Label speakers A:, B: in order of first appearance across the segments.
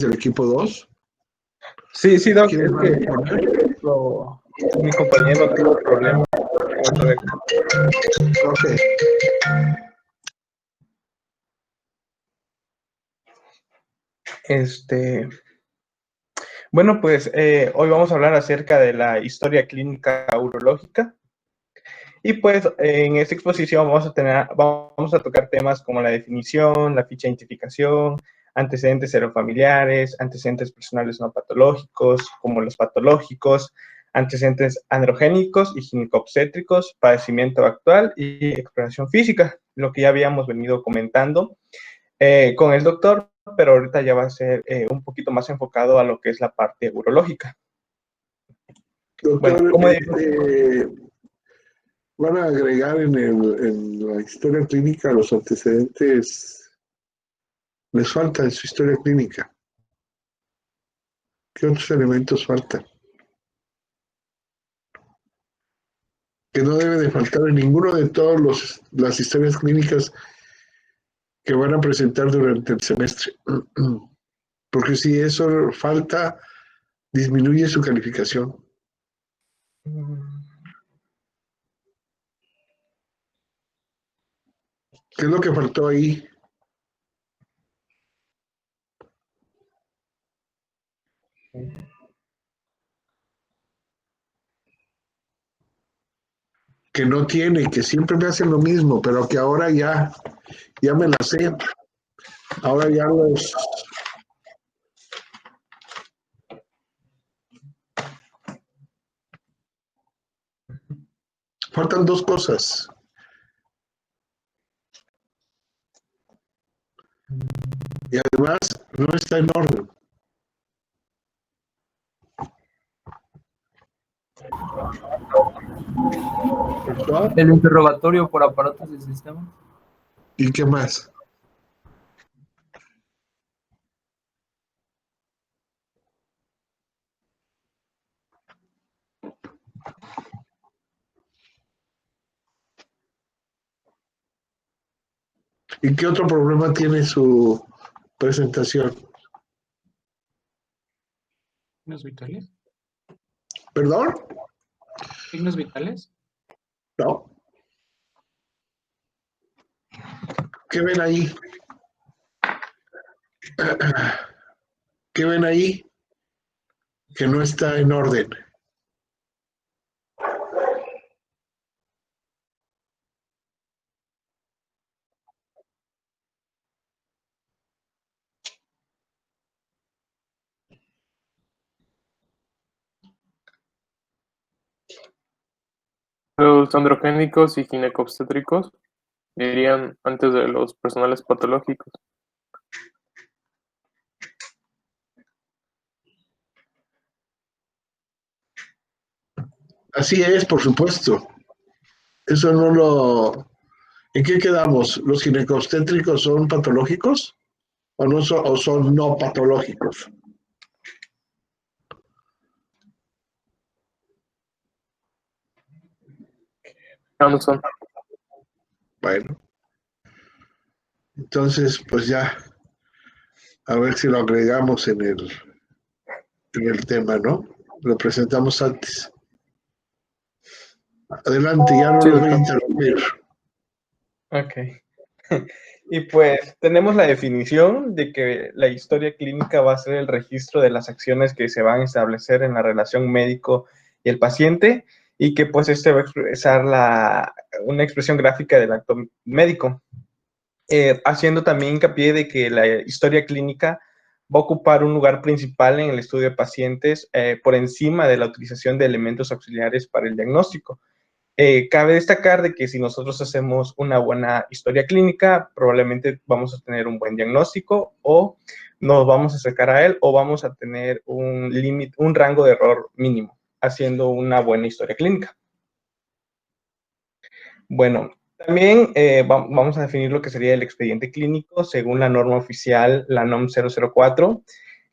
A: del equipo 2?
B: Sí, Doc,
A: ¿Quién
B: es
A: va a
B: que
A: responder?
B: mi compañero tuvo problemas.
A: Ok.
B: Bueno, pues hoy vamos a hablar acerca de la historia clínica urológica. Y pues en esta exposición vamos a tocar temas como la definición, la ficha de identificación, antecedentes serofamiliares, antecedentes personales no patológicos, como los patológicos, antecedentes androgénicos y ginecobstétricos, padecimiento actual y exploración física, lo que ya habíamos venido comentando con el doctor, pero ahorita ya va a ser un poquito más enfocado a lo que es la parte urológica.
A: Doctor,
B: Bueno, ¿cómo
A: van a agregar en la historia clínica los antecedentes. Les falta en su historia clínica. ¿Qué otros elementos faltan? Que no debe de faltar en ninguno de todas las historias clínicas que van a presentar durante el semestre. Porque si eso falta, disminuye su calificación. ¿Qué es lo que faltó ahí? Que no tiene, que siempre me hacen lo mismo, pero que ahora ya me la sé. Ahora ya faltan dos cosas. Y además no está en orden.
C: El interrogatorio por aparatos del sistema.
A: ¿Y qué más? ¿Y qué otro problema tiene su presentación?
D: ¿Signos vitales?
A: ¿Perdón?
D: ¿Signos vitales?
A: No. ¿Qué ven ahí? ¿Qué ven ahí? Que no está en orden.
E: Los androgénicos y ginecobstétricos irían antes de los personales patológicos.
A: Así es, por supuesto. Eso no lo... ¿En qué quedamos? ¿Los ginecobstétricos son patológicos o no son, o son no patológicos?
E: No son.
A: Bueno, entonces pues ya, a ver si lo agregamos en el tema, ¿no? Lo presentamos antes. Adelante, ya no
E: Sí,
A: los voy a
E: doctor.
A: interrumpir.
B: Ok. Y pues tenemos la definición de que la historia clínica va a ser el registro de las acciones que se van a establecer en la relación médico y el paciente, y que pues este va a expresar una expresión gráfica del acto médico, haciendo también hincapié de que la historia clínica va a ocupar un lugar principal en el estudio de pacientes por encima de la utilización de elementos auxiliares para el diagnóstico. Cabe destacar de que si nosotros hacemos una buena historia clínica, probablemente vamos a tener un buen diagnóstico o nos vamos a acercar a él o vamos a tener un límite, un rango de error mínimo, haciendo una buena historia clínica. Bueno, también vamos a definir lo que sería el expediente clínico según la norma oficial, la NOM 004,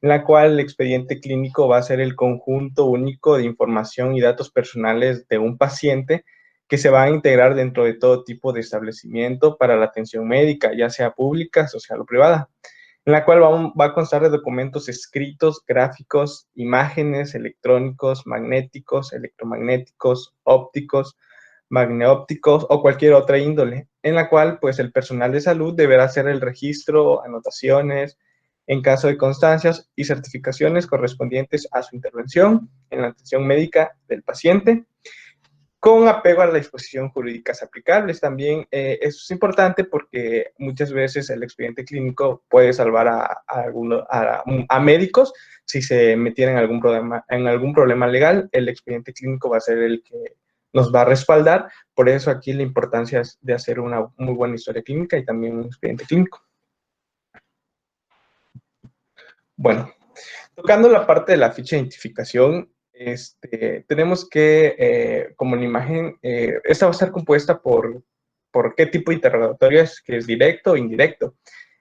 B: en la cual el expediente clínico va a ser el conjunto único de información y datos personales de un paciente que se va a integrar dentro de todo tipo de establecimiento para la atención médica, ya sea pública, social o privada. en la cual va a constar de documentos escritos, gráficos, imágenes, electrónicos, magnéticos, electromagnéticos, ópticos, magneópticos o cualquier otra índole, en la cual pues el personal de salud deberá hacer el registro, anotaciones, en caso de constancias y certificaciones correspondientes a su intervención en la atención médica del paciente, con apego a las disposiciones jurídicas aplicables. También eso es importante porque muchas veces el expediente clínico puede salvar a médicos si se metieran en algún problema legal. El expediente clínico va a ser el que nos va a respaldar. Por eso aquí la importancia de hacer una muy buena historia clínica y también un expediente clínico. Bueno, tocando la parte de la ficha de identificación, tenemos que, como la imagen, esta va a estar compuesta por qué tipo de interrogatorio es, que es directo o indirecto.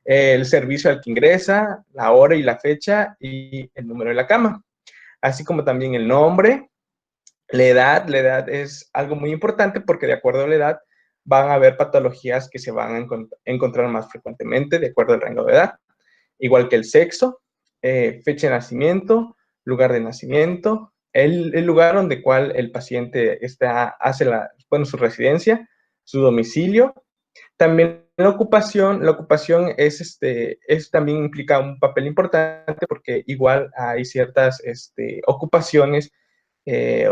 B: El servicio al que ingresa, la hora y la fecha y el número de la cama, así como también el nombre, la edad es algo muy importante porque de acuerdo a la edad van a haber patologías que se van a encontrar más frecuentemente de acuerdo al rango de edad, igual que el sexo, fecha de nacimiento, lugar de nacimiento, el lugar donde cual el paciente hace su residencia, su domicilio. También la ocupación es también implica un papel importante porque igual hay ciertas ocupaciones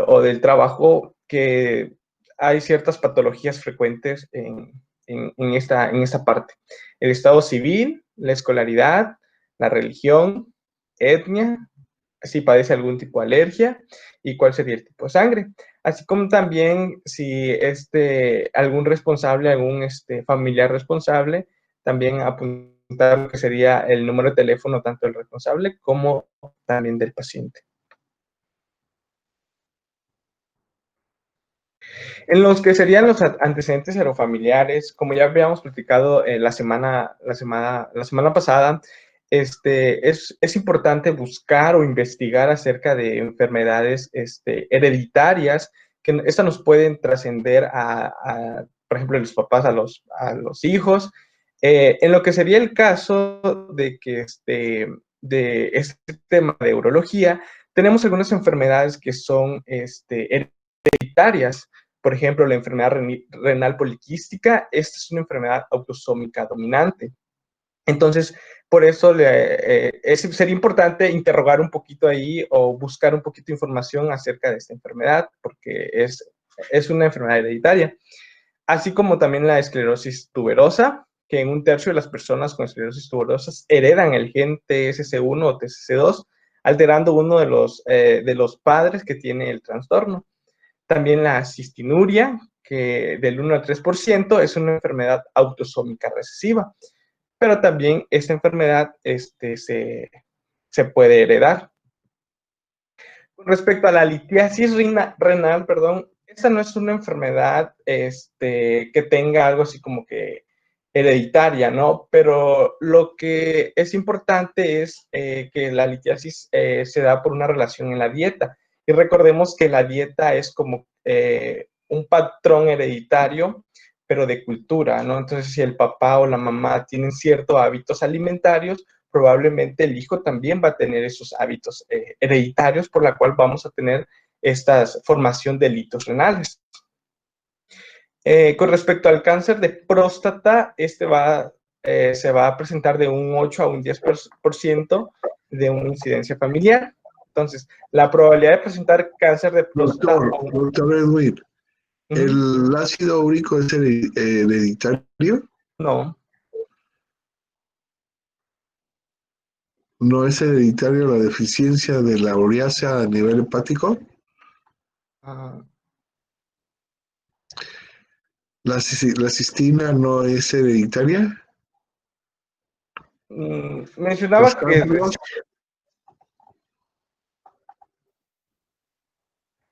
B: o del trabajo que hay ciertas patologías frecuentes en esta parte. El estado civil, la escolaridad, la religión, etnia, si padece algún tipo de alergia y cuál sería el tipo de sangre. Así como también si algún responsable, algún familiar responsable, también apuntar lo que sería el número de teléfono tanto del responsable como también del paciente. En los que serían los antecedentes serofamiliares, como ya habíamos platicado la semana pasada, es importante buscar o investigar acerca de enfermedades hereditarias, que estas nos pueden trascender por ejemplo, de los papás a los hijos. En lo que sería el caso de que de este tema de urología, tenemos algunas enfermedades que son hereditarias. Por ejemplo, la enfermedad renal poliquística, esta es una enfermedad autosómica dominante. Entonces, por eso sería importante interrogar un poquito ahí o buscar un poquito de información acerca de esta enfermedad, porque es una enfermedad hereditaria. Así como también la esclerosis tuberosa, que en 1/3 de las personas con esclerosis tuberosa heredan el gen TSC1 o TSC2, alterando uno de los padres que tiene el trastorno. También la cistinuria, que del 1 al 3% es una enfermedad autosómica recesiva, pero también esta enfermedad se puede heredar. Con respecto a la litiasis renal, perdón, esta no es una enfermedad que tenga algo así como que hereditaria, ¿no? Pero lo que es importante es que la litiasis se da por una relación en la dieta. Y recordemos que la dieta es como un patrón hereditario, pero de cultura, ¿no? Entonces, si el papá o la mamá tienen ciertos hábitos alimentarios, probablemente el hijo también va a tener esos hábitos hereditarios, por la cual vamos a tener esta formación de litos renales. Con respecto al cáncer de próstata, se va a presentar de un 8 a un 10% de una incidencia familiar. Entonces, la probabilidad de presentar cáncer de próstata...
A: Doctor Edwin, ¿el ácido úrico es hereditario?
B: No.
A: ¿No es hereditario la deficiencia de la ureasa a nivel hepático? ¿La cistina no es hereditaria?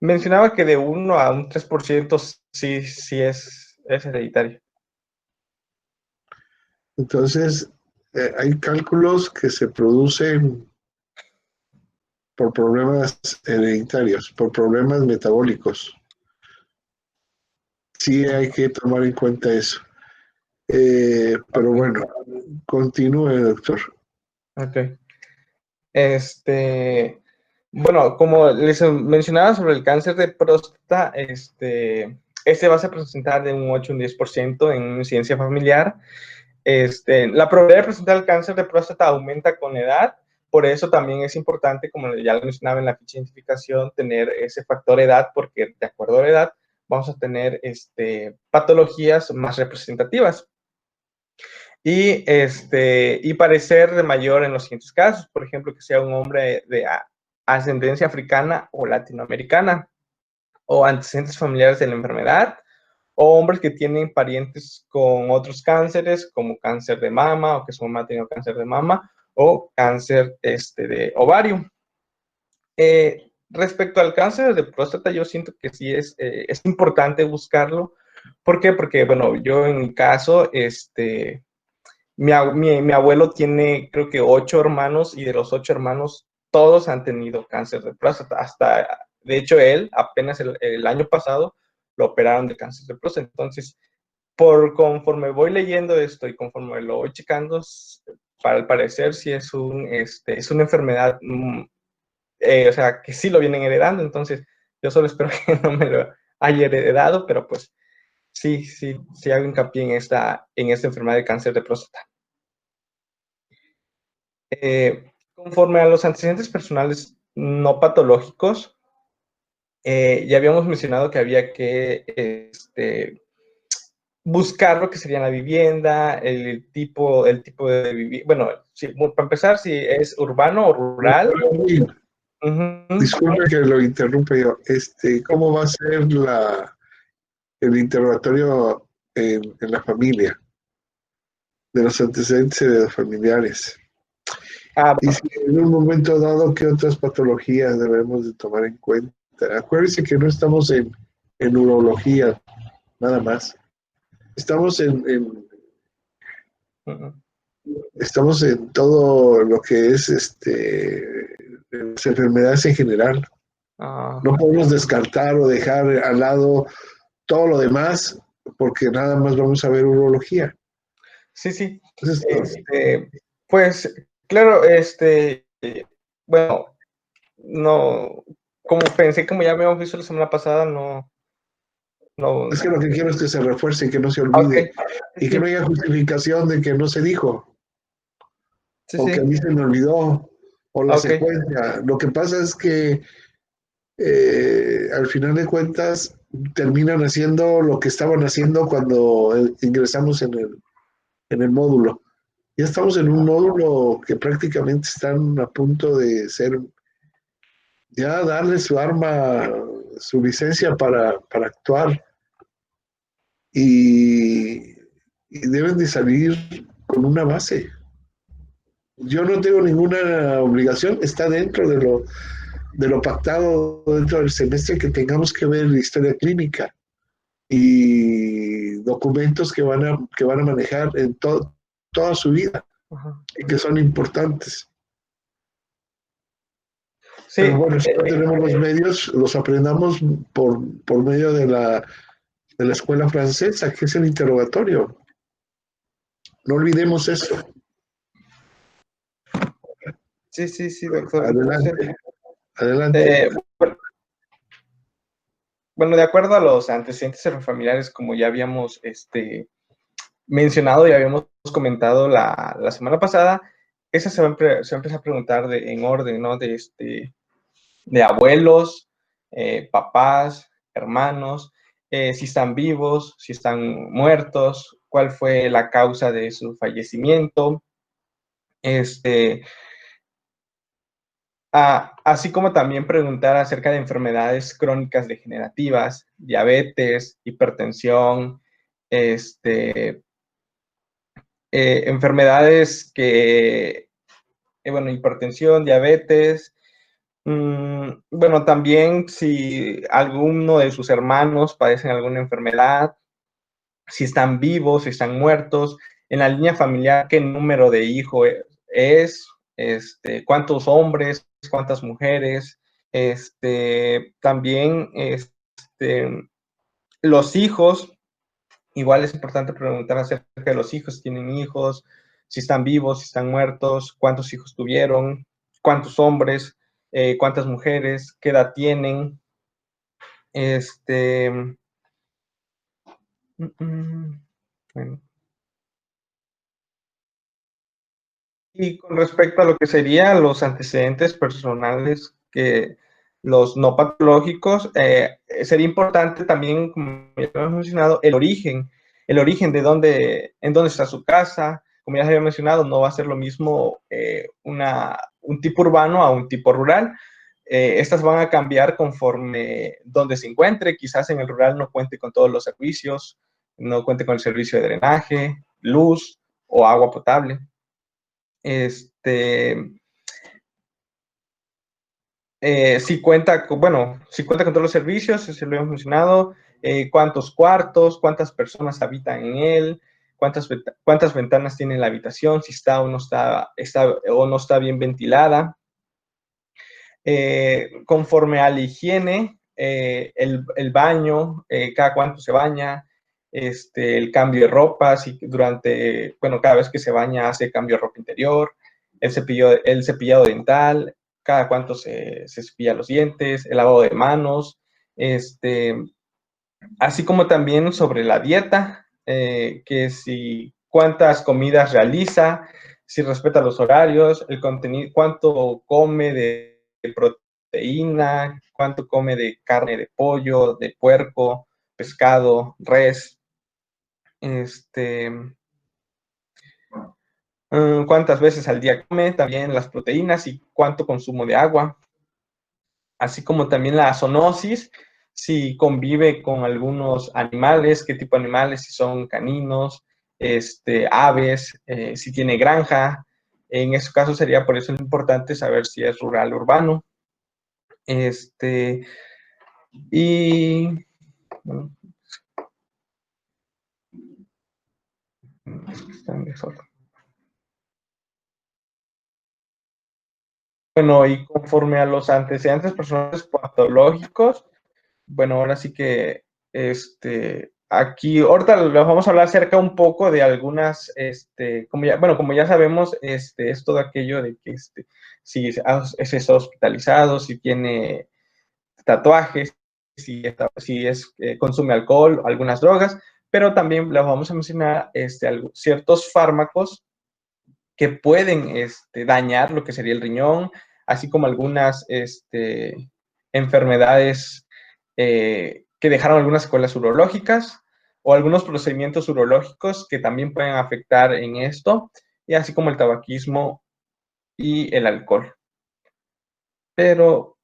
B: Mencionaba que de 1 a un 3% sí es hereditario.
A: Entonces, hay cálculos que se producen por problemas hereditarios, por problemas metabólicos. Sí hay que tomar en cuenta eso. Pero bueno, continúe, doctor.
B: Ok. Bueno, como les mencionaba sobre el cáncer de próstata, este va a presentar de un 8 a un 10% en incidencia familiar. La probabilidad de presentar el cáncer de próstata aumenta con edad, por eso también es importante, como ya lo mencionaba en la ficha de identificación, tener ese factor edad, porque de acuerdo a la edad vamos a tener patologías más representativas. Y parecer de mayor en los siguientes casos, por ejemplo, que sea un hombre de ascendencia africana o latinoamericana, o antecedentes familiares de la enfermedad, o hombres que tienen parientes con otros cánceres, como cáncer de mama, o que su mamá ha tenido cáncer de mama, o cáncer de ovario. Respecto al cáncer de próstata, yo siento que sí es importante buscarlo. ¿Por qué? Porque, bueno, yo en mi caso, mi abuelo tiene, creo que 8 hermanos, y de los 8 hermanos, todos han tenido cáncer de próstata. De hecho, él, apenas el año pasado, lo operaron de cáncer de próstata. Entonces, conforme voy leyendo esto y conforme lo voy checando, para el parecer sí es una enfermedad, o sea, que sí lo vienen heredando. Entonces, yo solo espero que no me lo haya heredado, pero pues sí hago hincapié en esta enfermedad de cáncer de próstata. Conforme a los antecedentes personales no patológicos, ya habíamos mencionado que había que buscar lo que sería la vivienda, el tipo de vivienda. Bueno, para empezar, si es urbano o rural.
A: Disculpe que lo interrumpa yo. ¿Cómo va a ser el interrogatorio en la familia, de los antecedentes de los familiares? Y si en un momento dado, ¿qué otras patologías debemos de tomar en cuenta? Acuérdense que no estamos en urología, nada más. Estamos estamos en todo lo que es las enfermedades en general. No podemos descartar o dejar al lado todo lo demás, porque nada más vamos a ver urología.
B: Sí.
A: Entonces,
B: Pues, claro, bueno, no, como pensé, como ya habíamos visto la semana pasada, no.
A: Es que lo que quiero es que se refuerce y que no se olvide.
B: Okay.
A: Y que no haya justificación de que no se dijo. O que a mí se me olvidó. O la secuencia. Lo que pasa es que al final de cuentas terminan haciendo lo que estaban haciendo cuando ingresamos en el módulo. Ya estamos en un módulo que prácticamente están a punto de ser, ya darle su arma, su licencia para actuar. Y deben de salir con una base. Yo no tengo ninguna obligación, está dentro de lo pactado dentro del semestre, que tengamos que ver historia clínica y documentos que van a manejar en toda su vida. Y que son importantes. Sí. Pero bueno, si no tenemos los medios, los aprendamos por medio de la escuela francesa, que es el interrogatorio. No olvidemos eso.
B: Sí, doctor.
A: Adelante.
B: Bueno, de acuerdo a los antecedentes familiares, como ya habíamos mencionado y habíamos comentado la semana pasada, esa se va a empezar a preguntar en orden, ¿no? De abuelos, papás, hermanos, si están vivos, si están muertos, cuál fue la causa de su fallecimiento, así como también preguntar acerca de enfermedades crónicas degenerativas, diabetes, hipertensión, enfermedades bueno, hipertensión, diabetes. Bueno, también si alguno de sus hermanos padecen alguna enfermedad, si están vivos, si están muertos, en la línea familiar, qué número de hijos es, cuántos hombres, cuántas mujeres, también los hijos. Igual es importante preguntar acerca de los hijos, si tienen hijos, si están vivos, si están muertos, cuántos hijos tuvieron, cuántos hombres, cuántas mujeres, qué edad tienen. Bueno. Y con respecto a lo que serían los antecedentes personales, que los no patológicos, sería importante también, como ya hemos mencionado, el origen de dónde, en dónde está su casa. Como ya se había mencionado, no va a ser lo mismo un tipo urbano a un tipo rural. Estas van a cambiar conforme donde se encuentre. Quizás en el rural no cuente con todos los servicios, no cuente con el servicio de drenaje, luz o agua potable. Si cuenta con, bueno, si cuenta con todos los servicios, se lo hemos mencionado, cuántos cuartos, cuántas personas habitan en él, cuántas ventanas tiene la habitación, si está o no está bien ventilada. Conforme a la higiene, el baño, cada cuánto se baña, el cambio de ropa, si cada vez que se baña hace cambio de ropa interior, el cepillado dental, cada cuánto se cepilla los dientes, el lavado de manos, así como también sobre la dieta, que si cuántas comidas realiza, si respeta los horarios, el contenido, cuánto come de proteína, cuánto come de carne de pollo, de puerco, pescado, res, cuántas veces al día come, también las proteínas y cuánto consumo de agua, así como también la zoonosis, si convive con algunos animales, qué tipo de animales, si son caninos, aves, si tiene granja. En ese caso sería por eso importante saber si es rural o urbano. Y bueno, bueno, y conforme a los antecedentes personales patológicos, bueno, ahora sí que aquí, ahorita les vamos a hablar acerca un poco de algunas, como ya sabemos, es todo aquello de que si está hospitalizado, si tiene tatuajes, si consume alcohol, algunas drogas, pero también les vamos a mencionar ciertos fármacos que pueden dañar lo que sería el riñón, así como algunas enfermedades que dejaron algunas secuelas urológicas o algunos procedimientos urológicos que también pueden afectar en esto, y así como el tabaquismo y el alcohol. Pero,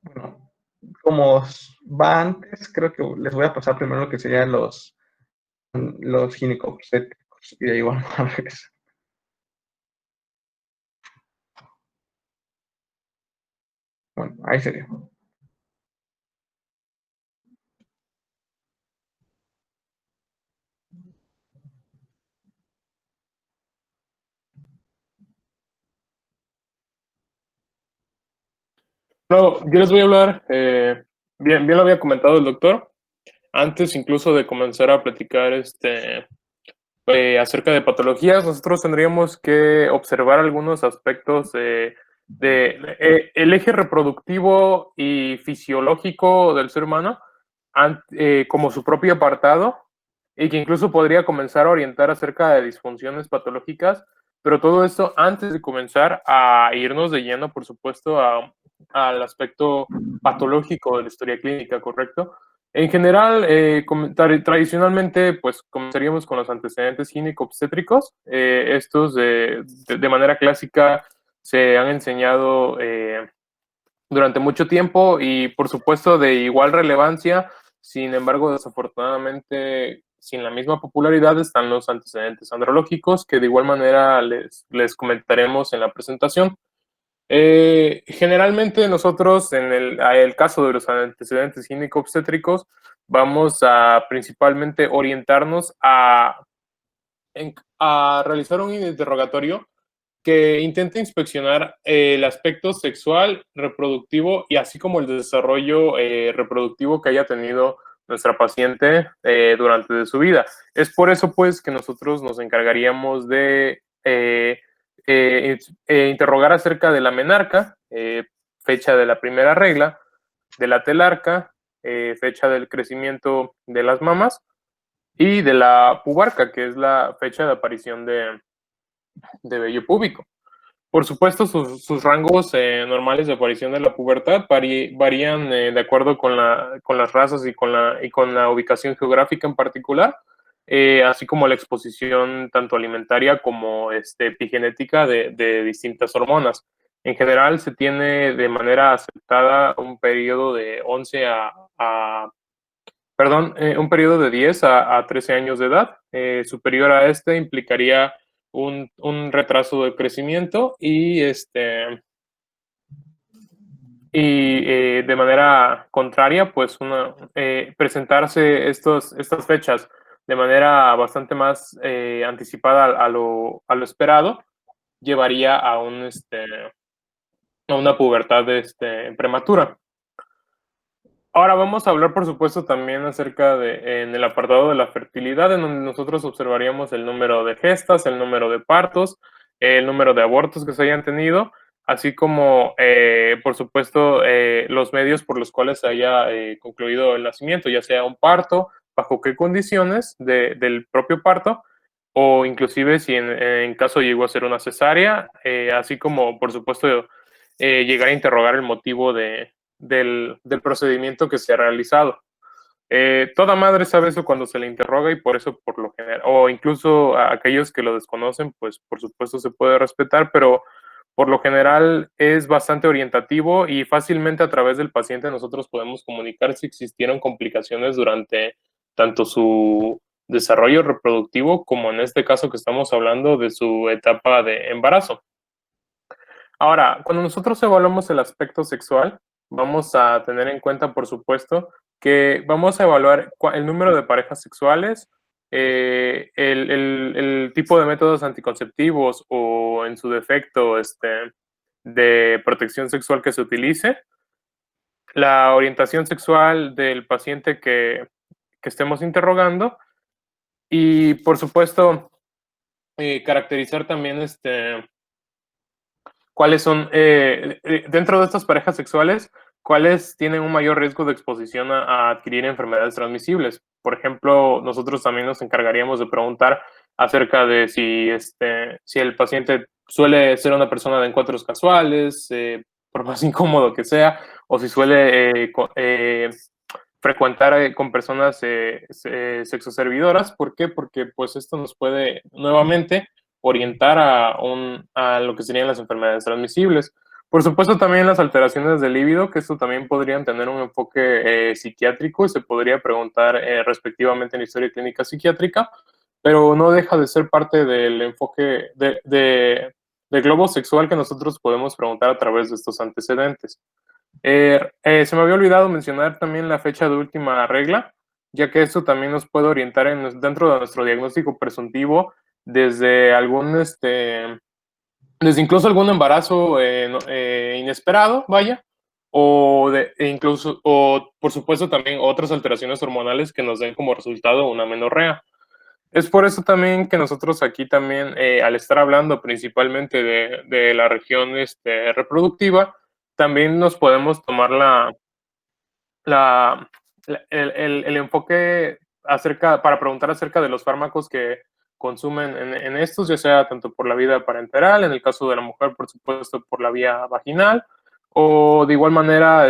B: bueno, como va antes, creo que les voy a pasar primero lo que serían los ginecobstétricos, y de ahí vamos a ver eso. Bueno, ahí sería.
E: No, yo les voy a hablar, bien lo había comentado el doctor, antes incluso de comenzar a platicar acerca de patologías, nosotros tendríamos que observar algunos aspectos el eje reproductivo y fisiológico del ser humano como su propio apartado, y que incluso podría comenzar a orientar acerca de disfunciones patológicas, pero todo esto antes de comenzar a irnos de lleno, por supuesto, al aspecto patológico de la historia clínica, ¿correcto? En general, tradicionalmente, pues comenzaríamos con los antecedentes ginecobstétricos. Estos de manera clásica se han enseñado durante mucho tiempo y por supuesto de igual relevancia. Sin embargo, desafortunadamente, sin la misma popularidad están los antecedentes andrológicos, que de igual manera les comentaremos en la presentación. Generalmente nosotros, en el caso de los antecedentes ginecobstétricos, vamos a principalmente orientarnos a realizar un interrogatorio que intenta inspeccionar el aspecto sexual, reproductivo y así como el desarrollo reproductivo que haya tenido nuestra paciente durante su vida. Es por eso, pues, que nosotros nos encargaríamos de interrogar acerca de la menarca, fecha de la primera regla, de la telarca, fecha del crecimiento de las mamas, y de la pubarca, que es la fecha de aparición de vello púbico. Por supuesto, sus rangos normales de aparición de la pubertad varían de acuerdo con las razas y con la ubicación geográfica en particular, así como la exposición tanto alimentaria como epigenética de distintas hormonas. En general, se tiene de manera aceptada un periodo de 11 un periodo de 10 a 13 años de edad. Superior a este implicaría un retraso de crecimiento y de manera contraria, pues presentarse estas fechas de manera bastante más anticipada a lo esperado, llevaría a una pubertad prematura. Ahora vamos a hablar, por supuesto, también acerca en el apartado de la fertilidad, en donde nosotros observaríamos el número de gestas, el número de partos, el número de abortos que se hayan tenido, así como, por supuesto, los medios por los cuales se haya concluido el nacimiento, ya sea un parto, bajo qué condiciones del propio parto, o inclusive si en caso llegó a ser una cesárea, así como, por supuesto, llegar a interrogar el motivo del procedimiento que se ha realizado. Toda madre sabe eso cuando se le interroga y por eso, por lo general, o incluso a aquellos que lo desconocen, pues por supuesto se puede respetar, pero por lo general es bastante orientativo y fácilmente a través del paciente nosotros podemos comunicar si existieron complicaciones durante tanto su desarrollo reproductivo como en este caso que estamos hablando de su etapa de embarazo. Ahora, cuando nosotros evaluamos el aspecto sexual, vamos a tener en cuenta, por supuesto, que vamos a evaluar el número de parejas sexuales, el tipo de métodos anticonceptivos o, en su defecto, de protección sexual que se utilice, la orientación sexual del paciente que estemos interrogando y, por supuesto, caracterizar también cuáles son, dentro de estas parejas sexuales, cuáles tienen un mayor riesgo de exposición a adquirir enfermedades transmisibles. Por ejemplo, nosotros también nos encargaríamos de preguntar acerca de si el paciente suele ser una persona de encuentros casuales, por más incómodo que sea, o si suele frecuentar con personas sexoservidoras. ¿Por qué? Porque pues esto nos puede nuevamente orientar a lo que serían las enfermedades transmisibles. Por supuesto, también las alteraciones del líbido, que esto también podrían tener un enfoque psiquiátrico y se podría preguntar respectivamente en la historia clínica psiquiátrica, pero no deja de ser parte del enfoque del globo sexual que nosotros podemos preguntar a través de estos antecedentes. Se me había olvidado mencionar también la fecha de última regla, ya que esto también nos puede orientar dentro de nuestro diagnóstico presuntivo desde desde incluso algún embarazo inesperado, vaya, o por supuesto también otras alteraciones hormonales que nos den como resultado una menorrea. Es por eso también que nosotros aquí también, al estar hablando principalmente de la región reproductiva, también nos podemos tomar el enfoque para preguntar acerca de los fármacos que consumen en estos, ya sea tanto por la vía parenteral, en el caso de la mujer, por supuesto, por la vía vaginal, o de igual manera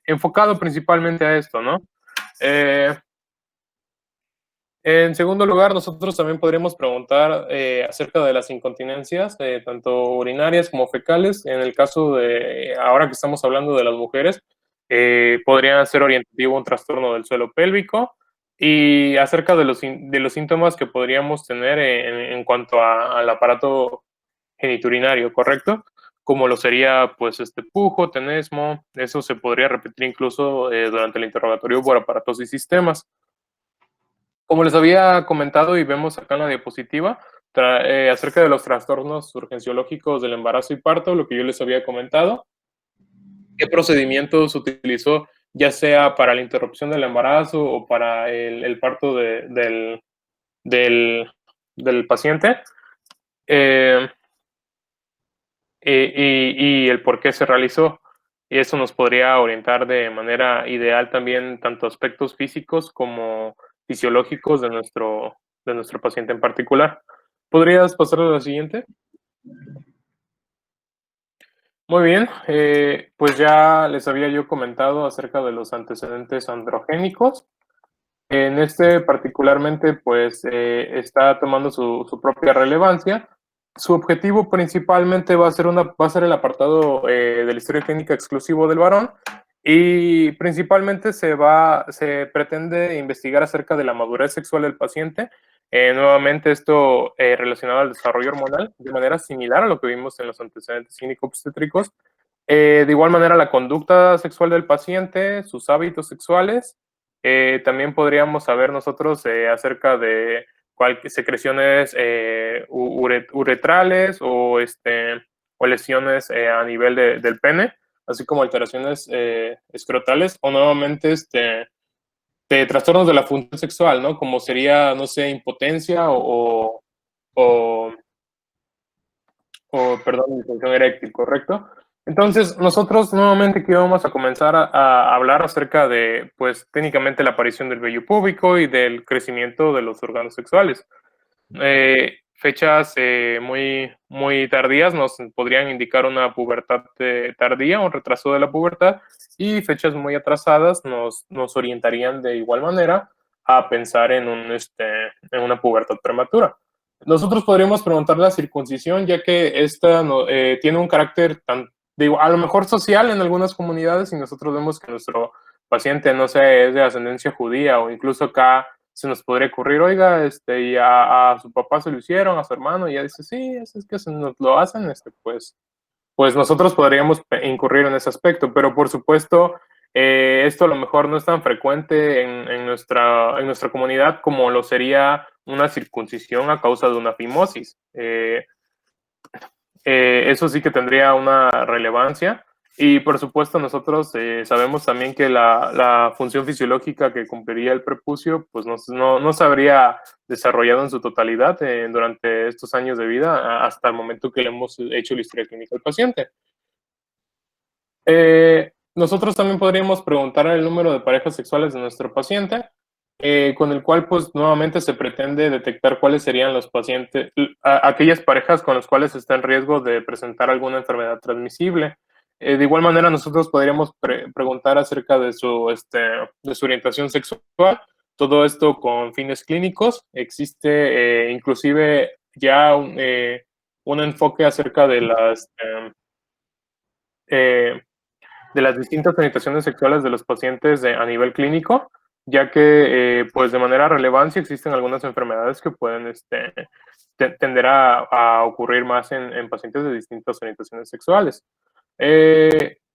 E: enfocado principalmente a esto, ¿no? En segundo lugar, nosotros también podríamos preguntar acerca de las incontinencias, tanto urinarias como fecales. En el caso de, ahora que estamos hablando de las mujeres, podría ser orientativo un trastorno del suelo pélvico y acerca de los síntomas que podríamos tener en cuanto al aparato geniturinario, ¿correcto? Como lo sería, pues, pujo, tenesmo. Eso se podría repetir incluso durante el interrogatorio por aparatos y sistemas. Como les había comentado y vemos acá en la diapositiva, acerca de los trastornos urgenciológicos del embarazo y parto, lo que yo les había comentado, qué procedimientos utilizó ya sea para la interrupción del embarazo o para el parto del paciente, y el por qué se realizó. Y eso nos podría orientar de manera ideal también tanto aspectos físicos como fisiológicos de nuestro paciente en particular. ¿Podrías pasar a la siguiente? Muy bien, pues ya les había yo comentado acerca de los antecedentes androgénicos. En este particularmente, pues está tomando su propia relevancia. Su objetivo principalmente va a ser el apartado de la historia clínica exclusivo del varón y principalmente se pretende investigar acerca de la madurez sexual del paciente. Nuevamente esto relacionado al desarrollo hormonal de manera similar a lo que vimos en los antecedentes clínico-obstétricos. De igual manera la conducta sexual del paciente, sus hábitos sexuales. También podríamos saber nosotros acerca de secreciones uretrales o lesiones a nivel del pene, así como alteraciones escrotales o nuevamente de trastornos de la función sexual, ¿no? Como sería, no sé, impotencia o perdón, disfunción eréctil, ¿correcto? Entonces, nosotros nuevamente aquí vamos a comenzar a hablar acerca de, pues, técnicamente la aparición del vello púbico y del crecimiento de los órganos sexuales. Fechas muy tardías nos podrían indicar una pubertad tardía, un retraso de la pubertad, y fechas muy atrasadas nos orientarían de igual manera a pensar en una pubertad prematura. Nosotros podríamos preguntar la circuncisión, ya que esta tiene un carácter digo, a lo mejor social en algunas comunidades, y nosotros vemos que nuestro paciente, no sé, es de ascendencia judía, o incluso acá se nos podría ocurrir, oiga, y a su papá se lo hicieron, a su hermano, y ya dice, sí, es que se nos lo hacen, pues nosotros podríamos incurrir en ese aspecto, pero por supuesto, esto a lo mejor no es tan frecuente en nuestra comunidad como lo sería una circuncisión a causa de una fimosis. Eso sí que tendría una relevancia. Y por supuesto nosotros sabemos también que la función fisiológica que cumpliría el prepucio pues no se habría desarrollado en su totalidad durante estos años de vida hasta el momento que le hemos hecho la historia clínica al paciente. Nosotros también podríamos preguntar el número de parejas sexuales de nuestro paciente, con el cual pues nuevamente se pretende detectar cuáles serían los pacientes, aquellas parejas con las cuales está en riesgo de presentar alguna enfermedad transmisible. De igual manera nosotros podríamos preguntar acerca de su orientación sexual, todo esto con fines clínicos. Existe inclusive ya un enfoque acerca de las distintas orientaciones sexuales de los pacientes a nivel clínico, ya que pues de manera relevancia existen algunas enfermedades que pueden tender a ocurrir más en pacientes de distintas orientaciones sexuales.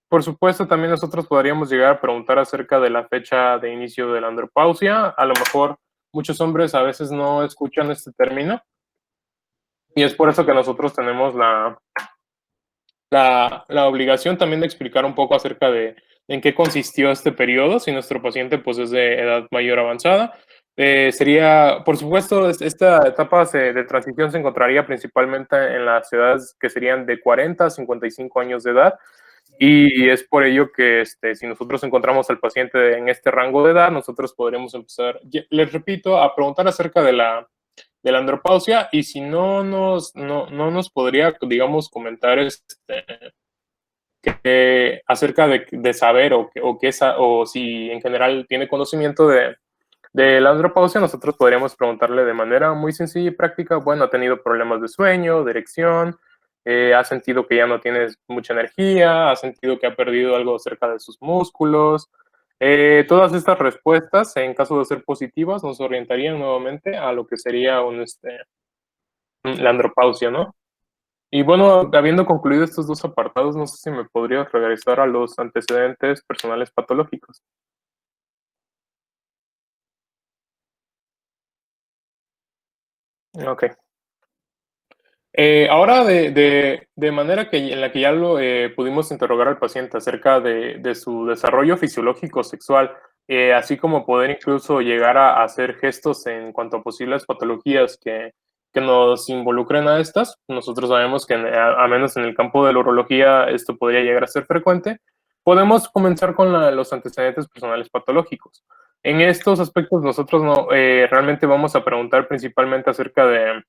E: Por supuesto, también nosotros podríamos llegar a preguntar acerca de la fecha de inicio de la andropausia. A lo mejor muchos hombres a veces no escuchan este término y es por eso que nosotros tenemos la obligación también de explicar un poco acerca de en qué consistió este periodo, si nuestro paciente pues es de edad mayor avanzada. Sería, por supuesto, esta etapa de transición se encontraría principalmente en las edades que serían de 40 a 55 años de edad, y es por ello que si nosotros encontramos al paciente en este rango de edad, nosotros podremos empezar, les repito, a preguntar acerca de la andropausia, y si no nos podría, digamos, comentar acerca de saber o si en general tiene conocimiento de la andropausia, nosotros podríamos preguntarle de manera muy sencilla y práctica, bueno, ha tenido problemas de sueño, de erección, ha sentido que ya no tiene mucha energía, ha sentido que ha perdido algo cerca de sus músculos. Todas estas respuestas, en caso de ser positivas, nos orientarían nuevamente a lo que sería la andropausia, ¿no? Y bueno, habiendo concluido estos dos apartados, no sé si me podría regresar a los antecedentes personales patológicos. Ok. Ahora, de manera en la que ya lo pudimos interrogar al paciente acerca de su desarrollo fisiológico sexual, así como poder incluso llegar a hacer gestos en cuanto a posibles patologías que nos involucren a estas, nosotros sabemos que a menos en el campo de la urología esto podría llegar a ser frecuente, podemos comenzar con los antecedentes personales patológicos. En estos aspectos nosotros no, realmente vamos a preguntar principalmente acerca de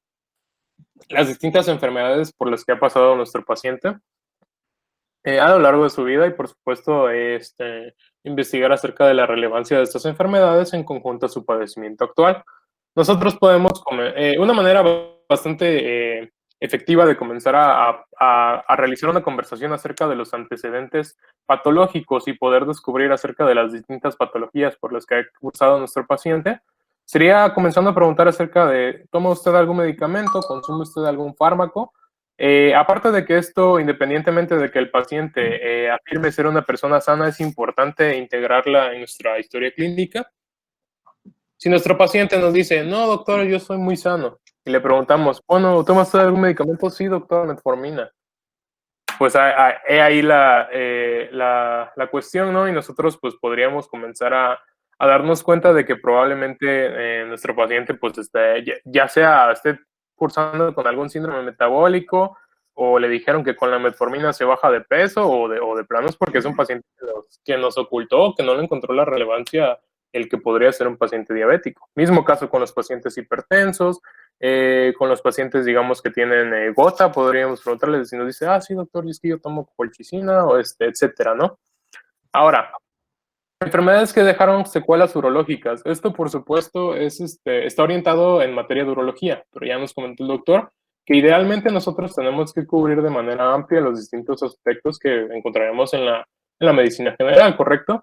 E: las distintas enfermedades por las que ha pasado nuestro paciente a lo largo de su vida y, por supuesto, investigar acerca de la relevancia de estas enfermedades en conjunto a su padecimiento actual. Nosotros podemos, una manera bastante efectiva de comenzar a realizar una conversación acerca de los antecedentes patológicos y poder descubrir acerca de las distintas patologías por las que ha cursado nuestro paciente, sería comenzando a preguntar acerca de, ¿toma usted algún medicamento? ¿Consume usted algún fármaco? Aparte de que esto, independientemente de que el paciente afirme ser una persona sana, es importante integrarla en nuestra historia clínica. Si nuestro paciente nos dice, no, doctor, yo soy muy sano, y le preguntamos, bueno, ¿toma usted algún medicamento? Sí, doctor, metformina. Pues he ahí la cuestión, ¿no? Y nosotros pues podríamos comenzar a darnos cuenta de que probablemente nuestro paciente pues ya sea esté cursando con algún síndrome metabólico o le dijeron que con la metformina se baja de peso o de planos porque es un paciente que nos ocultó, que no le encontró la relevancia el que podría ser un paciente diabético. Mismo caso con los pacientes hipertensos, con los pacientes, digamos, que tienen gota, podríamos preguntarles si nos dice, sí, doctor, es que yo tomo colchicina, o etcétera, ¿no? Ahora, enfermedades que dejaron secuelas urológicas. Esto, por supuesto, está orientado en materia de urología, pero ya nos comentó el doctor que idealmente nosotros tenemos que cubrir de manera amplia los distintos aspectos que encontraremos en la medicina general, ¿correcto?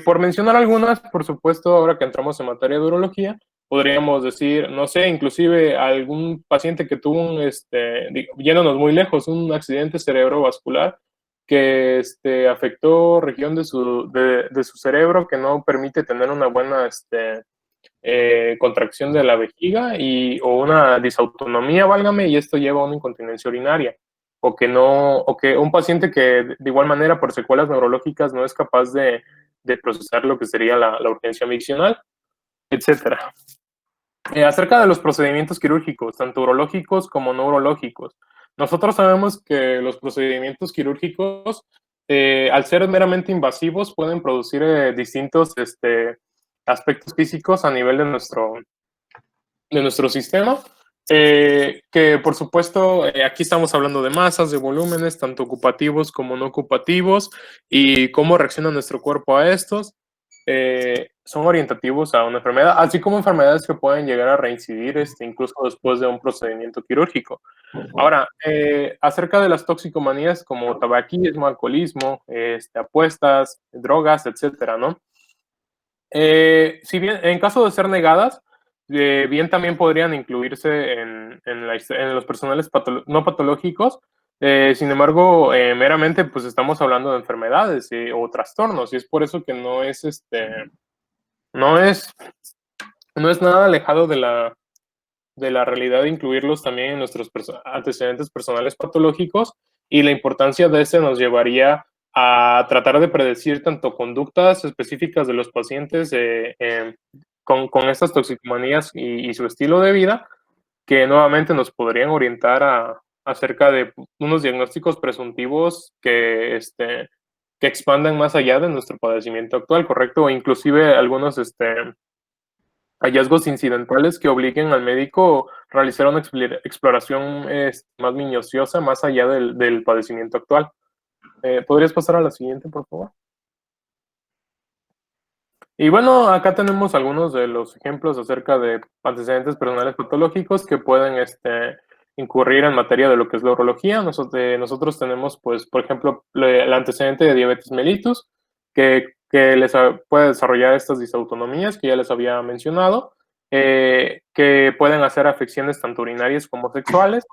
E: Por mencionar algunas, por supuesto, ahora que entramos en materia de urología, podríamos decir, no sé, inclusive algún paciente que tuvo yéndonos muy lejos, un accidente cerebrovascular que afectó región de su cerebro que no permite tener una buena contracción de la vejiga o una disautonomía, válgame, y esto lleva a una incontinencia urinaria. O que un paciente que de igual manera por secuelas neurológicas no es capaz de procesar lo que sería la urgencia miccional, etcétera. Acerca de los procedimientos quirúrgicos, tanto urológicos como no urológicos. Nosotros sabemos que los procedimientos quirúrgicos, al ser meramente invasivos, pueden producir distintos aspectos físicos a nivel de nuestro sistema. Que por supuesto, aquí estamos hablando de masas, de volúmenes, tanto ocupativos como no ocupativos, y cómo reacciona nuestro cuerpo a estos. Son orientativos a una enfermedad, así como enfermedades que pueden llegar a reincidir incluso después de un procedimiento quirúrgico. Ahora, acerca de las toxicomanías como tabaquismo, alcoholismo, apuestas, drogas, etcétera, ¿no? Si bien en caso de ser negadas, bien también podrían incluirse en los personales no patológicos. Sin embargo, meramente pues estamos hablando de enfermedades o trastornos, y es por eso que no es nada alejado de la realidad de incluirlos también en nuestros antecedentes personales patológicos, y la importancia de nos llevaría a tratar de predecir tanto conductas específicas de los pacientes con estas toxicomanías y su estilo de vida, que nuevamente nos podrían orientar acerca de unos diagnósticos presuntivos que expandan más allá de nuestro padecimiento actual, ¿correcto? O inclusive algunos hallazgos incidentales que obliguen al médico a realizar una exploración más minuciosa más allá del padecimiento actual. ¿Podrías pasar a la siguiente, por favor? Y bueno, acá tenemos algunos de los ejemplos acerca de antecedentes personales patológicos que pueden incurrir en materia de lo que es la urología. Nosotros tenemos, pues, por ejemplo, el antecedente de diabetes mellitus, que puede desarrollar estas disautonomías que ya les había mencionado, que pueden hacer afecciones tanto urinarias como sexuales.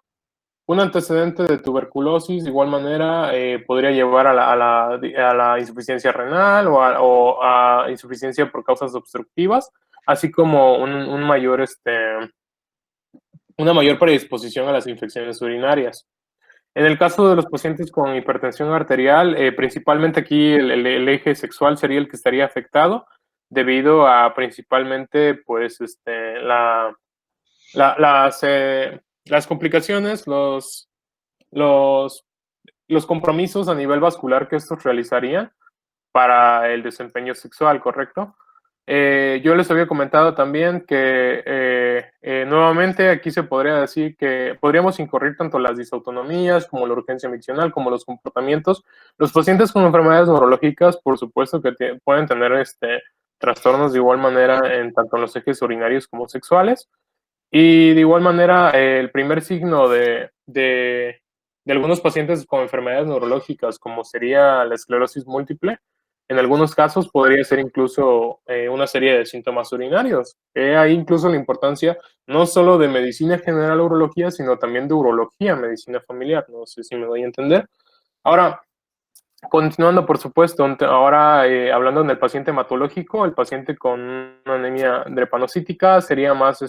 E: Un antecedente de tuberculosis, de igual manera, podría llevar a la insuficiencia renal o a insuficiencia por causas obstructivas, así como un mayor una mayor predisposición a las infecciones urinarias. En el caso de los pacientes con hipertensión arterial, principalmente aquí el eje sexual sería el que estaría afectado, debido a principalmente pues, las complicaciones, los compromisos a nivel vascular que estos realizarían para el desempeño sexual, ¿correcto? Yo les había comentado también que nuevamente aquí se podría decir que podríamos incurrir tanto las disautonomías como la urgencia miccional, como los comportamientos. Los pacientes con enfermedades neurológicas, por supuesto que pueden tener trastornos de igual manera en tanto en los ejes urinarios como sexuales. Y de igual manera, el primer signo de algunos pacientes con enfermedades neurológicas, como sería la esclerosis múltiple, en algunos casos podría ser incluso una serie de síntomas urinarios. Hay incluso la importancia no solo de medicina general urología, sino también de urología, medicina familiar. No sé si me doy a entender. Ahora, continuando, por supuesto, ahora hablando en el paciente hematológico, el paciente con una anemia drepanocítica sería más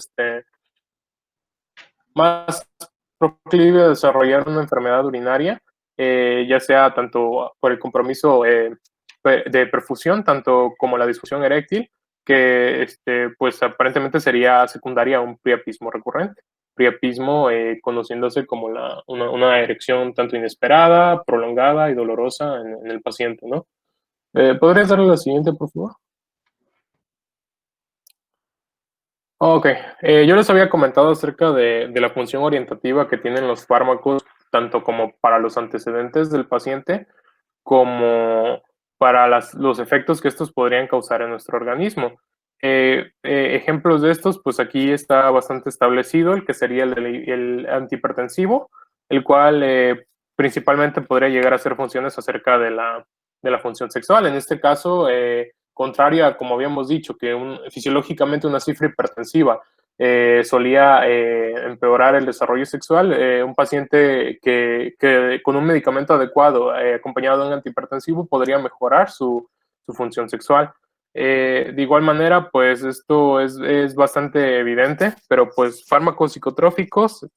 E: proclive a desarrollar una enfermedad urinaria, ya sea tanto por el compromiso de perfusión, tanto como la disfunción eréctil, que pues aparentemente sería secundaria a un priapismo recurrente. Priapismo conociéndose como una erección tanto inesperada, prolongada y dolorosa en el paciente, ¿no? ¿Podrías darle la siguiente, por favor? Ok, yo les había comentado acerca de la función orientativa que tienen los fármacos, tanto como para los antecedentes del paciente, como para los efectos que estos podrían causar en nuestro organismo. Ejemplos de estos, pues aquí está bastante establecido, el que sería el antihipertensivo, el cual principalmente podría llegar a hacer funciones acerca de la función sexual. En este caso, contrario a, como habíamos dicho, que fisiológicamente una cifra hipertensiva solía empeorar el desarrollo sexual, un paciente que con un medicamento adecuado acompañado de un antihipertensivo podría mejorar su función sexual. De igual manera, pues esto es bastante evidente, pero pues fármacos psicotrópicos,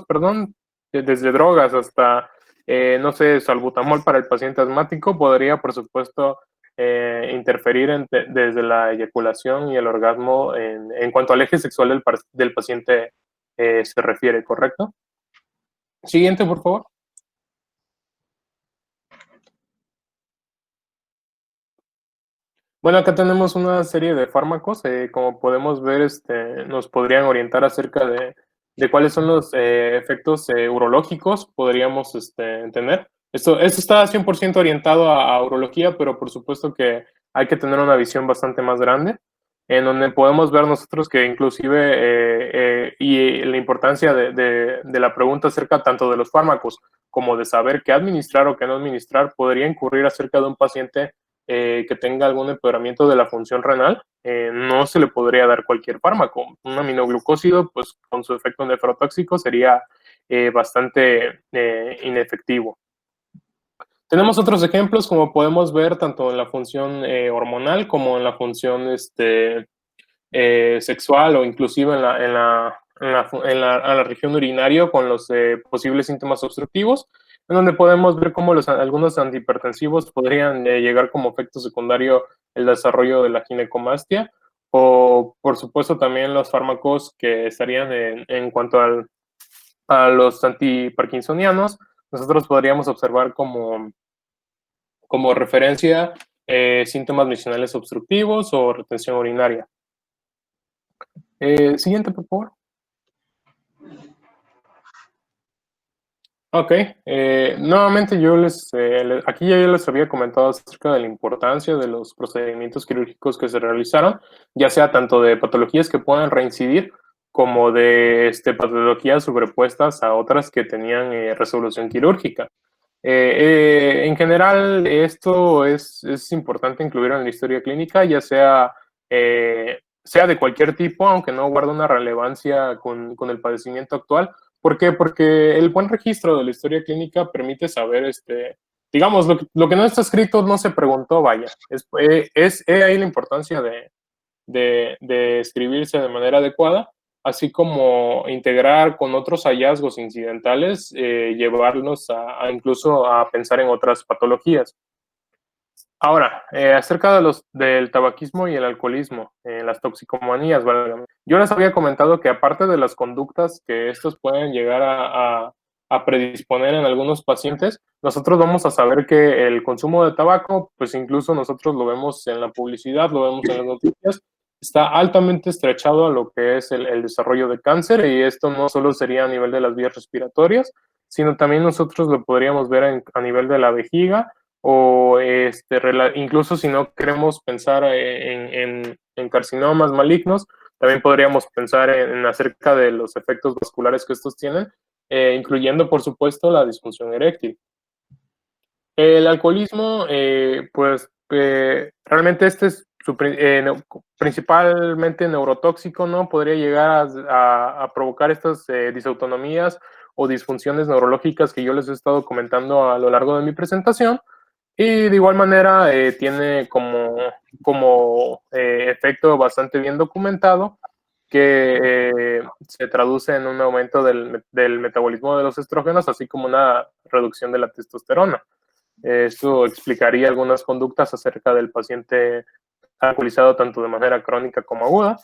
E: perdón, desde drogas hasta, no sé, salbutamol para el paciente asmático, podría, por supuesto, interferir desde la eyaculación y el orgasmo en cuanto al eje sexual del paciente se refiere, ¿correcto? Siguiente, por favor. Bueno, acá tenemos una serie de fármacos, como podemos ver, nos podrían orientar acerca de cuáles son los efectos urológicos podríamos tener. Esto está 100% orientado a urología, pero por supuesto que hay que tener una visión bastante más grande, en donde podemos ver nosotros que inclusive, y la importancia de la pregunta acerca tanto de los fármacos como de saber qué administrar o qué no administrar, podría incurrir acerca de un paciente que tenga algún empeoramiento de la función renal, no se le podría dar cualquier fármaco. Un aminoglucósido, pues con su efecto nefrotóxico, sería bastante inefectivo. Tenemos otros ejemplos, como podemos ver, tanto en la función hormonal como en la función sexual o inclusive en la región urinaria con los posibles síntomas obstructivos, en donde podemos ver cómo algunos antihipertensivos podrían llegar como efecto secundario el desarrollo de la ginecomastia, o por supuesto también los fármacos que estarían en cuanto a los antiparkinsonianos. Nosotros podríamos observar como referencia síntomas misionales obstructivos o retención urinaria. Siguiente, por favor. Ok, nuevamente aquí ya yo les había comentado acerca de la importancia de los procedimientos quirúrgicos que se realizaron, ya sea tanto de patologías que puedan reincidir como de patologías sobrepuestas a otras que tenían resolución quirúrgica. En general, esto es importante incluir en la historia clínica, ya sea de cualquier tipo, aunque no guarda una relevancia con el padecimiento actual. ¿Por qué? Porque el buen registro de la historia clínica permite saber, digamos, lo que no está escrito no se preguntó, vaya. Es ahí la importancia de escribirse de manera adecuada, así como integrar con otros hallazgos incidentales, llevarnos incluso a pensar en otras patologías. Ahora, acerca del tabaquismo y el alcoholismo, las toxicomanías, ¿vale? Yo les había comentado que aparte de las conductas que estos pueden llegar a predisponer en algunos pacientes, nosotros vamos a saber que el consumo de tabaco, pues incluso nosotros lo vemos en la publicidad, lo vemos en las noticias, está altamente estrechado a lo que es el desarrollo de cáncer, y esto no solo sería a nivel de las vías respiratorias, sino también nosotros lo podríamos ver a nivel de la vejiga, o incluso si no queremos pensar en carcinomas malignos, también podríamos pensar en acerca de los efectos vasculares que estos tienen, incluyendo, por supuesto, la disfunción eréctil. El alcoholismo, pues realmente este es principalmente neurotóxico, ¿no? Podría llegar a provocar estas disautonomías o disfunciones neurológicas que yo les he estado comentando a lo largo de mi presentación. Y de igual manera tiene como efecto bastante bien documentado que se traduce en un aumento del metabolismo de los estrógenos, así como una reducción de la testosterona. Esto explicaría algunas conductas acerca del paciente alcoholizado tanto de manera crónica como aguda.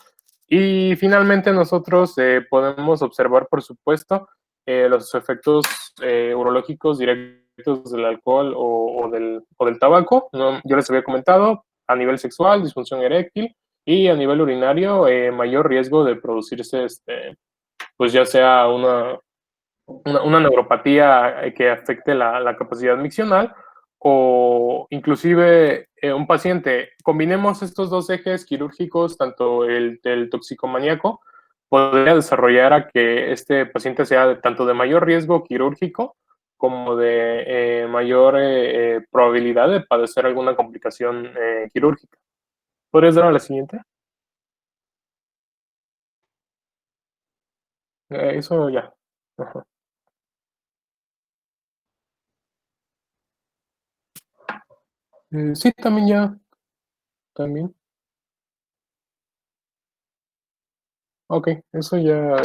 E: Y finalmente nosotros podemos observar, por supuesto, los efectos urológicos directos del alcohol o del tabaco. ¿No? Yo les había comentado, a nivel sexual, disfunción eréctil, y a nivel urinario, mayor riesgo de producirse, pues ya sea una neuropatía que afecte la capacidad miccional, o inclusive un paciente. Combinemos estos dos ejes quirúrgicos, tanto el del toxicomaníaco, podría desarrollar a que este paciente sea tanto de mayor riesgo quirúrgico como de mayor probabilidad de padecer alguna complicación quirúrgica. ¿Podrías dar a la siguiente? Eso ya. Ajá. Sí, también ya. También. Ok, eso ya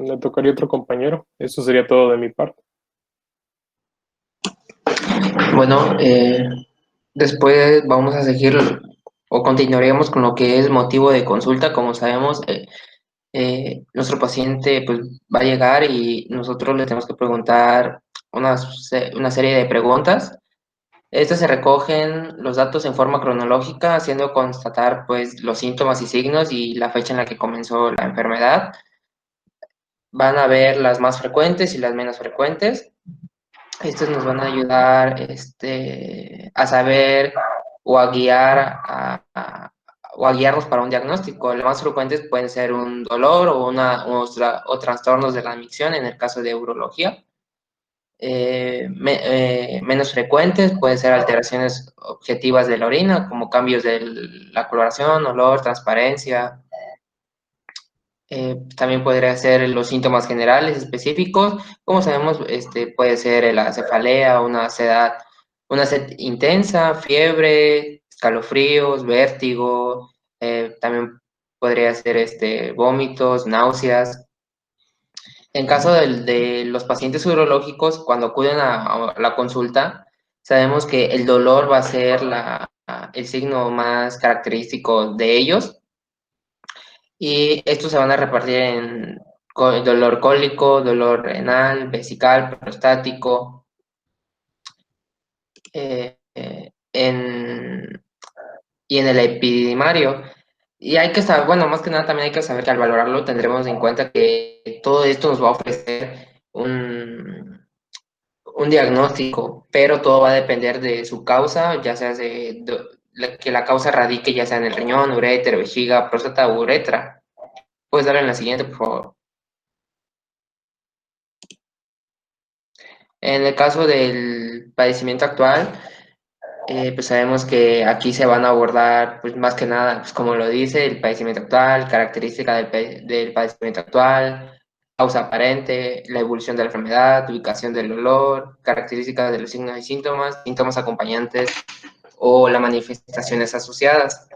E: le tocaría a otro compañero. Eso sería todo de mi parte.
F: Bueno, después vamos a seguir o continuaríamos con lo que es motivo de consulta. Como sabemos, nuestro paciente pues, va a llegar y nosotros le tenemos que preguntar una serie de preguntas. Estas se recogen los datos en forma cronológica, haciendo constatar pues, los síntomas y signos y la fecha en la que comenzó la enfermedad. Van a ver las más frecuentes y las menos frecuentes. Estos nos van a ayudar a saber o a guiar o a guiarnos para un diagnóstico. Los más frecuentes pueden ser un dolor o trastornos de la micción en el caso de urología. Menos frecuentes pueden ser alteraciones objetivas de la orina, como cambios de la coloración, olor, transparencia. También podría ser los síntomas generales específicos. Como sabemos, puede ser la cefalea, una sed intensa, fiebre, escalofríos, vértigo. También podría ser vómitos, náuseas. En caso de los pacientes urológicos, cuando acuden a la consulta, sabemos que el dolor va a ser el signo más característico de ellos. Y estos se van a repartir en dolor cólico, dolor renal, vesical, prostático. Y en el epidimario. Y hay que saber, bueno, más que nada también hay que saber que al valorarlo tendremos en cuenta que todo esto nos va a ofrecer un diagnóstico, pero todo va a depender de su causa, ya sea que la causa radique ya sea en el riñón, uréter, vejiga, próstata u uretra. Puedes darle en la siguiente, por favor. En el caso del padecimiento actual, pues sabemos que aquí se van a abordar, pues más que nada, pues como lo dice, el padecimiento actual, característica del padecimiento actual, causa aparente, la evolución de la enfermedad, ubicación del dolor, características de los signos y síntomas, síntomas acompañantes o las manifestaciones asociadas.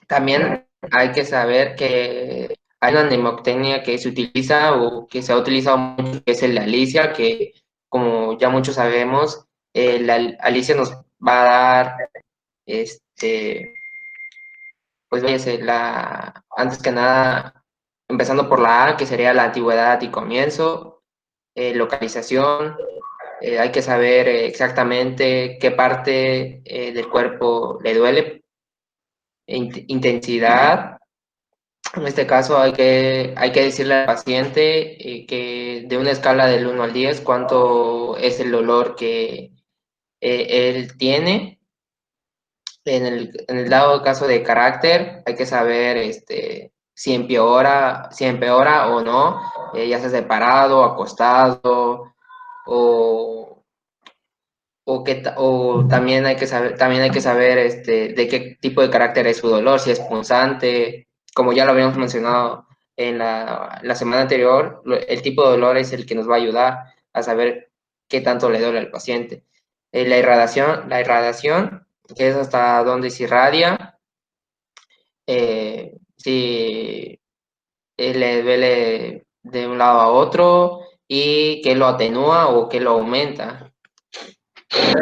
F: También hay que saber que Hay una nemoctenia que se utiliza o que se ha utilizado mucho, que es el Alicia, que como ya muchos sabemos, la Alicia nos va a dar, pues váyase, antes que nada, empezando por la A, que sería la antigüedad y comienzo, localización, hay que saber exactamente qué parte del cuerpo le duele, intensidad. En este caso hay que decirle al paciente que de una escala del 1 al 10, cuánto es el dolor que él tiene. En el dado caso de carácter, hay que saber si empeora o no, ya sea separado, acostado, o, o también hay que saber de qué tipo de carácter es su dolor, si es punzante, como ya lo habíamos mencionado en la semana anterior, el tipo de dolor es el que nos va a ayudar a saber qué tanto le duele al paciente. La irradiación, que es hasta dónde se irradia, si le duele de un lado a otro y qué lo atenúa o qué lo aumenta.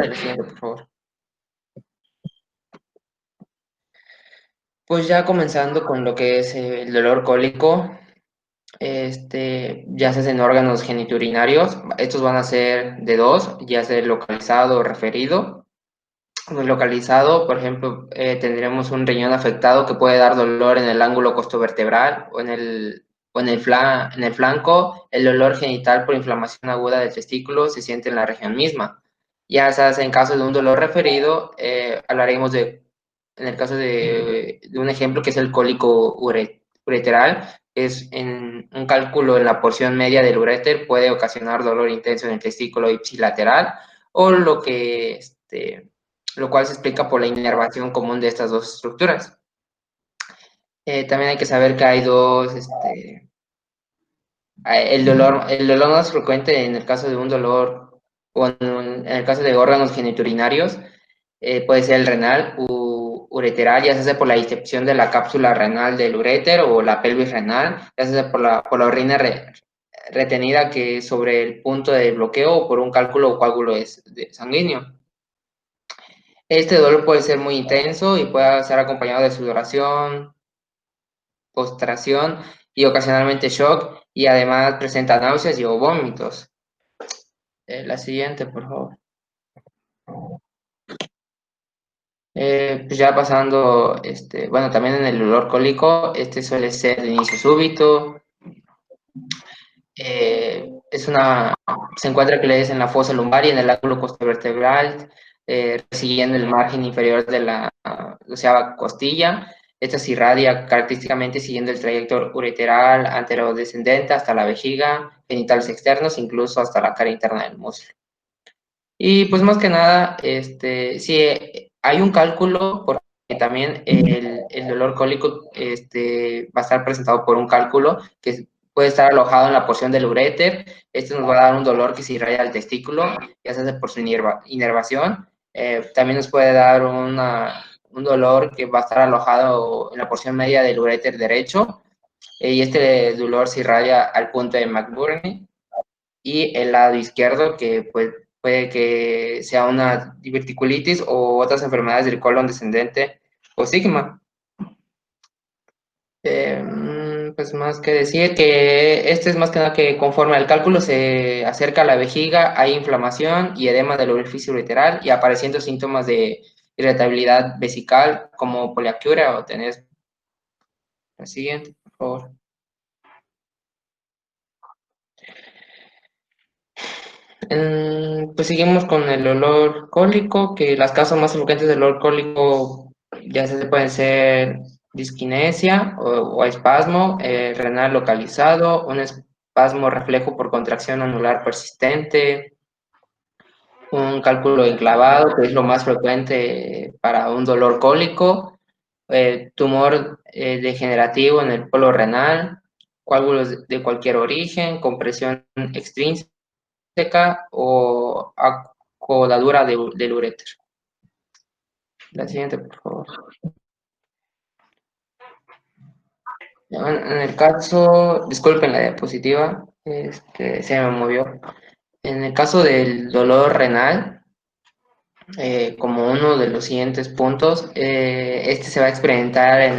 F: El siguiente, por favor. Pues ya comenzando con lo que es el dolor cólico, ya se hacen órganos geniturinarios. Estos van a ser de dos, ya sea localizado o referido. Pues localizado, por ejemplo, tendremos un riñón afectado que puede dar dolor en el ángulo costovertebral o en el flanco. El dolor genital por inflamación aguda del testículo se siente en la región misma. Ya se hace en caso de un dolor referido, hablaremos en el caso de un ejemplo que es el cólico ureteral, es en un cálculo en la porción media del uréter puede ocasionar dolor intenso en el testículo ipsilateral, o lo cual se explica por la inervación común de estas dos estructuras. También hay que saber que hay dos, el dolor más frecuente en el caso de un dolor, o en el caso de órganos geniturinarios, puede ser el renal ureteral, ya sea por la disección de la cápsula renal del uréter o la pelvis renal, ya sea por la orina retenida que sobre el punto de bloqueo o por un cálculo o coágulo sanguíneo. Este dolor puede ser muy intenso y puede ser acompañado de sudoración, postración y ocasionalmente shock, y además presenta náuseas y o vómitos. La siguiente, por favor. Pues ya pasando, bueno, también en el dolor cólico, suele ser de inicio súbito. Se encuentra que es en la fosa lumbar y en el ángulo costovertebral, siguiendo el margen inferior de la doceava costilla. Esta se irradia característicamente siguiendo el trayecto ureteral anterodescendente hasta la vejiga, genitales externos, incluso hasta la cara interna del muslo. Y pues más que nada, sí, hay un cálculo, porque también el dolor cólico va a estar presentado por un cálculo que puede estar alojado en la porción del uréter. Nos va a dar un dolor que se irradia al testículo, ya sea por su inervación. También nos puede dar un dolor que va a estar alojado en la porción media del uréter derecho, y este dolor se irradia al punto de McBurney. Y el lado izquierdo, que puede que sea una diverticulitis o otras enfermedades del colon descendente o sigma. Pues más que decir que es más que nada que conforme al cálculo se acerca a la vejiga, hay inflamación y edema del orificio ureteral y apareciendo síntomas de irritabilidad vesical como poliaquiuria o tenés. La siguiente, por favor. Pues seguimos con el dolor cólico, que las causas más frecuentes del dolor cólico ya se pueden ser disquinesia o espasmo renal localizado, un espasmo reflejo por contracción anular persistente, un cálculo enclavado, que es lo más frecuente para un dolor cólico, tumor degenerativo en el polo renal, coágulos de cualquier origen, compresión extrínseca o acodadura del uréter. La siguiente, por favor. Bueno, en el caso, disculpen la diapositiva, se me movió. En el caso del dolor renal, como uno de los siguientes puntos, este se va a experimentar en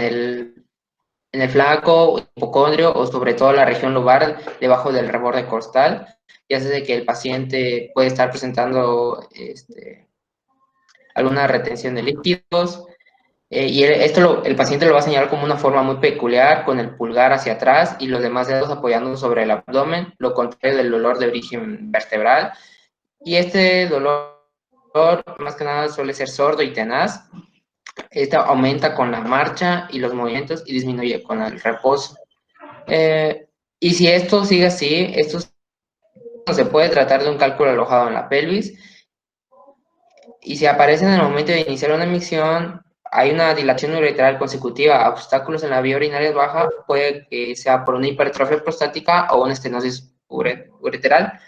F: el flanco, hipocondrio o sobre todo la región lumbar debajo del reborde costal, ya sea de que el paciente puede estar presentando alguna retención de líquidos, el paciente lo va a señalar como una forma muy peculiar, con el pulgar hacia atrás y los demás dedos apoyando sobre el abdomen, lo contrario del dolor de origen vertebral. Y este dolor, más que nada, suele ser sordo y tenaz. Este aumenta con la marcha y los movimientos y disminuye con el reposo. Y si esto sigue así, esto se puede tratar de un cálculo alojado en la pelvis. Y si aparece en el momento de iniciar una micción, hay una dilación uretral consecutiva a obstáculos en la vía urinaria baja, puede que sea por una hipertrofia prostática o una estenosis ureteral.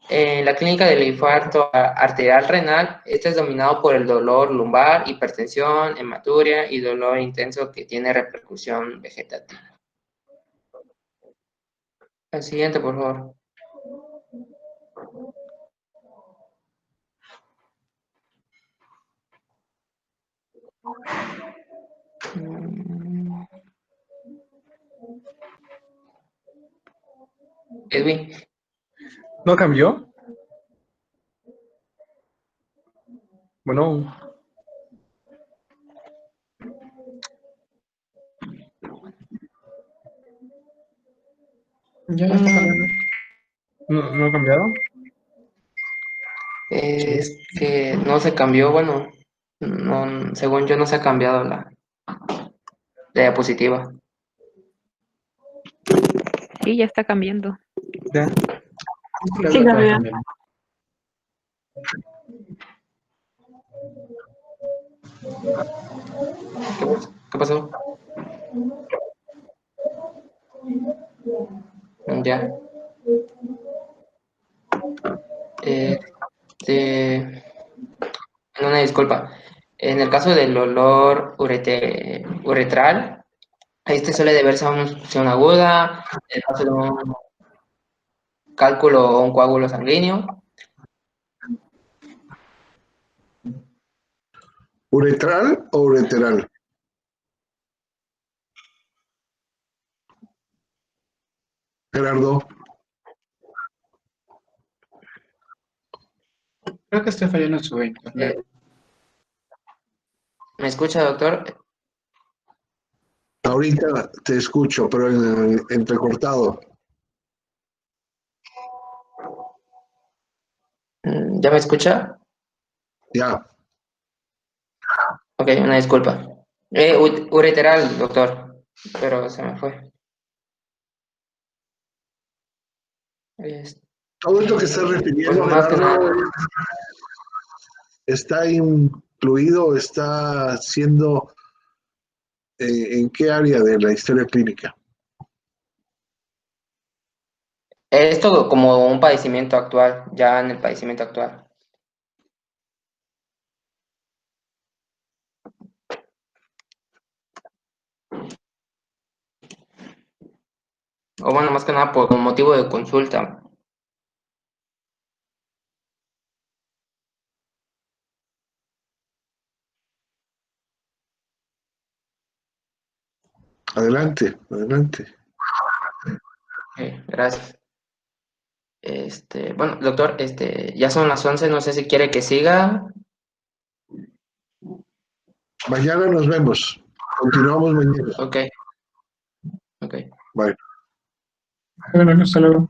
F: En la clínica del infarto arterial renal, este es dominado por el dolor lumbar, hipertensión, hematuria y dolor intenso que tiene repercusión vegetativa. El siguiente, por favor. Edwin.
B: ¿No cambió? Bueno, ya está cambiando. ¿No ha cambiado?
F: Es que no se cambió, bueno, no, según yo no se ha cambiado la diapositiva.
G: Sí, ya está cambiando.
B: Ya.
D: Sí, Gabriel.
F: ¿Qué pasó? Ya. Una disculpa. En el caso del dolor uretral, este suele deberse a una obstrucción aguda, en el caso de un cálculo o un coágulo sanguíneo.
A: ¿Uretral o ureteral? Gerardo.
D: Creo que está fallando su internet.
F: ¿Me escucha, doctor?
A: Ahorita te escucho, pero entrecortado.
F: ¿Ya me escucha?
A: Ya.
F: Ok, una disculpa. Ureteral, doctor, pero se me fue.
A: Todo esto que estás
F: Pues
A: refiriendo,
F: más que
A: Gerardo,
F: nada,
A: está incluido, está siendo ¿en qué área de la historia clínica?
F: esto como un padecimiento actual, ya en el padecimiento actual. O bueno, más que nada por motivo de consulta.
A: Adelante, adelante.
F: Gracias. Bueno, doctor, ya son las 11, no sé si quiere que siga.
A: Mañana nos vemos. Continuamos mañana.
F: Ok.
A: Bye.
D: Bueno, hasta luego.